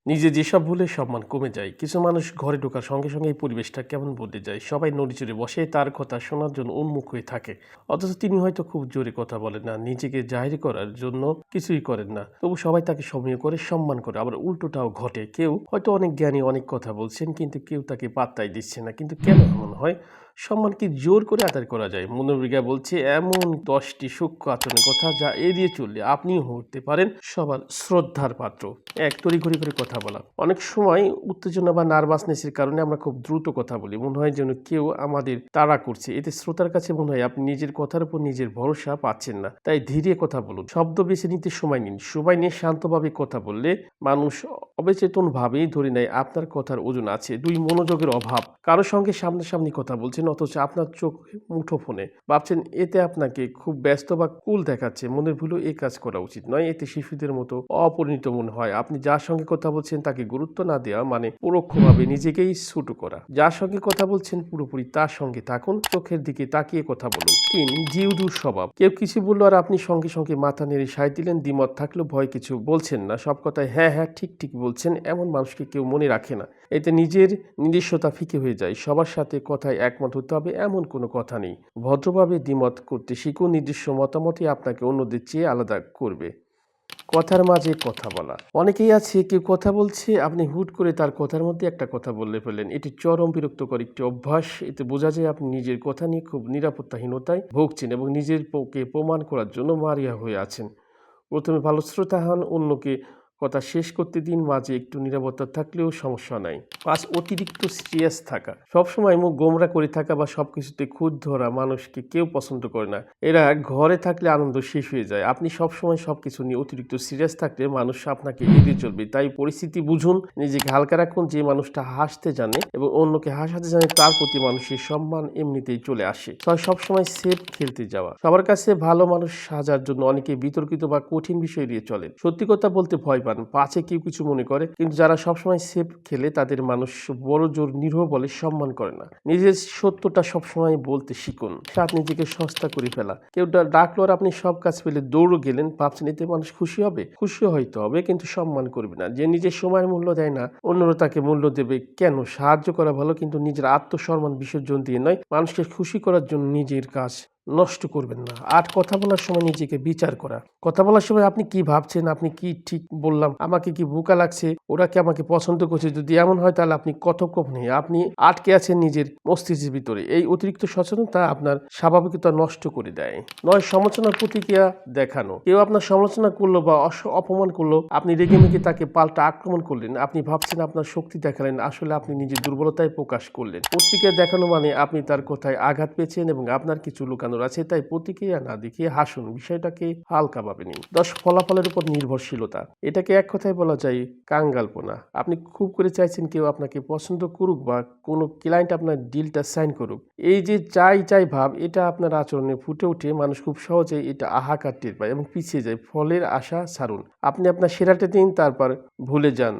নিজে যেসব ভুলে সম্মান কমে যায়, কিছু মানুষ ঘরে ঢোকার সঙ্গে সঙ্গে এই পরিবেশটা কেমন বদলে যায়। সবাই নড়িচড়ে বসে, তার কথা শোনার জন্য উন্মুখ হয়ে থাকে। অথচ তিনি হয়তো খুব জোরে কথা বলেন না, নিজেকে জাহির করার জন্য কিছুই করেন না। তবু সবাই তাকে সমীহ করে, সম্মান করে। আবার উল্টোটাও ঘটে। কেউ হয়তো অনেক জ্ঞানী, অনেক কথা বলছেন, কিন্তু কেউ তাকে পাত্তাই দিচ্ছে না। কিন্তু কেন এমন হয়? সম্মান কি জোর করে আদায় করা যায়? মনোবিজ্ঞা বলছে এমন 10টি সূক্ষ্ম আচরণের কথা, যা এড়িয়ে চললে আপনিও হতে পারেন সবার শ্রদ্ধার পাত্র। এক, তড়িঘড়ি করে কথা বলা। অনেক সময় উত্তেজনা বা নার্ভাসনেসের কারণে আমরা খুব দ্রুত কথা বলি। মনে হয় যেন কেউ আমাদের তাড়া করছে। এতে শ্রোতার কাছে মনে হয় আপনি নিজের কথার উপর নিজের ভরসা পাচ্ছেন না। তাই ধীরে কথা বলুন। শব্দ বেছে নিতে সময় নিন। সময় নিয়ে শান্তভাবে কথা বললে মানুষ অবচেতনভাবেই ধরে নেয় আপনার কথার ওজন আছে। 2, মনোযোগের অভাব। কারো সঙ্গে সামনাসামনি কথা বলছেন, অথচ আপনার চোখ মুঠোফোনে। ভাবছেন এতে আপনাকে খুব ব্যস্ত বা কুল দেখাচ্ছে। মনের ভুলেও এই কাজ করা উচিত নয়। এতে শিশুদের মতো অপরিণত মনে হয়। আপনি যার সঙ্গে কথা বলছেন তাকে গুরুত্ব না দেওয়া মানে পরোক্ষভাবে নিজেকেই ছোট করা। যার সঙ্গে কথা বলছেন পুরোপুরি তার সঙ্গে থাকুন, চোখের দিকে তাকিয়ে কথা বলুন। 3, জিউদুর স্বভাব। কেউ কিছু বললো আর আপনি সঙ্গে সঙ্গে মাথা নেড়ে সায় দিলেন। দ্বিমত থাকলেও ভয় কিছু বলছেন না। সব কথায় হ্যাঁ হ্যাঁ, ঠিক ঠিক বলছেন, এমন মানুষকে কেউ মনে রাখে না। এতে নিজস্বতা ফিকে হয়ে যায়। সবার সাথে কথায় একমত হতে হবে এমন কোনো কথা নেই। ভদ্রভাবে দ্বিমত করতে শিখুন। নিজস্ব মতামতই আপনাকে অন্যদের চেয়ে আলাদা করবে। কথার মাঝে কথা বলা। অনেকেই আছে, কেউ কথা বলছে, আপনি হুট করে তার কথার মধ্যে একটা কথা বলে ফেললেন। এটি চরম বিরক্তকর একটি অভ্যাস। এতে বোঝা যায় আপনি নিজের কথা নিয়ে খুব নিরাপত্তাহীনতায় ভুগছেন এবং নিজের পক্ষে প্রমাণ করার জন্য মারিয়া হয়ে আছেন। প্রথমে ভালো শ্রোতা হন, অন্যকে কথা শেষ করতে দিন, মাঝে একটু নীরবতা থাকলেও সমস্যা নাই। 5, অতিরিক্ত সিরিয়াস থাকা। সবসময় মুখ গোমরা করে থাকা বা সবকিছুতে খুঁত ধরা মানুষকে কেউ পছন্দ করে না। এরা ঘরে থাকলে আনন্দ শেষ হয়ে যায়। আপনি সবসময় সবকিছু নিয়ে অতিরিক্ত সিরিয়াস থাকলে মানুষ আপনাকে এড়িয়ে চলবে। তাই পরিস্থিতি বুঝুন, নিজেকে হালকা রাখুন। যে মানুষটা হাসতে জানে এবং অন্যকে হাসাতে জানে, তার প্রতি মানুষের সম্মান এমনিতেই চলে আসে। 6, সবসময় সেফ খেলতে যাওয়া। সবার কাছে ভালো মানুষ সাজার জন্য অনেকে বিতর্কিত বা কঠিন বিষয় এড়িয়ে চলেন। সত্যি কথা বলতে ভয় পান, পাছে কেউ কিছু মনে করে। কিন্তু যারা সবসময় সেফ খেলে তাদের মানুষ বড় জোর নিরীহ বলে সম্মান করে না। নিজের সত্যটা সবসময় বলতে শিখুন। সাত, নিজেকে সস্তা করে ফেলা। কেউ ডাকলো আর আপনি সব কাজ পেলে দৌড় গেলেন, ভাবছেন এতে মানুষ খুশি হবে? খুশি হয়তো হবে, কিন্তু সম্মান করবে না। যে নিজের সময়ের মূল্য দেয় না, অন্যরা তাকে মূল্য দেবে কেন? সাহায্য করা ভালো, কিন্তু নিজের আত্মসম্মান বিসর্জন দিয়ে নয়। মানুষকে খুশি করার জন্য নিজের কাজ নষ্ট করবেন না। 8, কথা বলার সময় নিজেকে বিচার করা। কথা বলার সময় আপনি কি ভাবছেন, আপনি কি ঠিক বললাম, আমাকে কি বোকা লাগছে, ওরা কি আমাকে পছন্দ করছে? যদি এমন হয় তাহলে আপনি কতক্ষণে আপনি আটকে আছেন নিজের মস্তিষ্কের ভিতরে। এই অতিরিক্ত সচেতনতা আপনার স্বাভাবিকতা নষ্ট করে দেয়। 9, সমালোচনার প্রতিক্রিয়া দেখানো। কেউ আপনার সমালোচনা করলো বা অপমান করলো, আপনি রেগেমেগে তাকে পাল্টা আক্রমণ করলেন। আপনি ভাবছেন আপনার শক্তি দেখালেন, আসলে আপনি নিজের দুর্বলতায় প্রকাশ করলেন। প্রতিক্রিয়া দেখানো মানে আপনি তার কথায় আঘাত পেয়েছেন এবং আপনার কিছু লুকানোর আছে, তাই প্রতিক্রিয়া না দেখিয়ে হাসুন, বিষয়টাকে হালকাভাবে নিন। 10, ফলাফলের উপর নির্ভরশীলতা। এটাকে এক কথায় বলা যায় কাঙ্গালপনা। আপনি খুব করে চাইছেন কেউ আপনাকে পছন্দ করুক বা কোনো ক্লায়েন্ট আপনার ডিলটা সাইন করুক। এই যে চাই চাই ভাব, এটা আপনার আচরণে ফুটে উঠে। মানুষ খুব সহজেই এটা আহাকার টের পায় এবং পিছিয়ে যায়। ফলের আশা ছাড়ুন। আপনি আপনার সেরাটা দিন, তারপর ভুলে যান।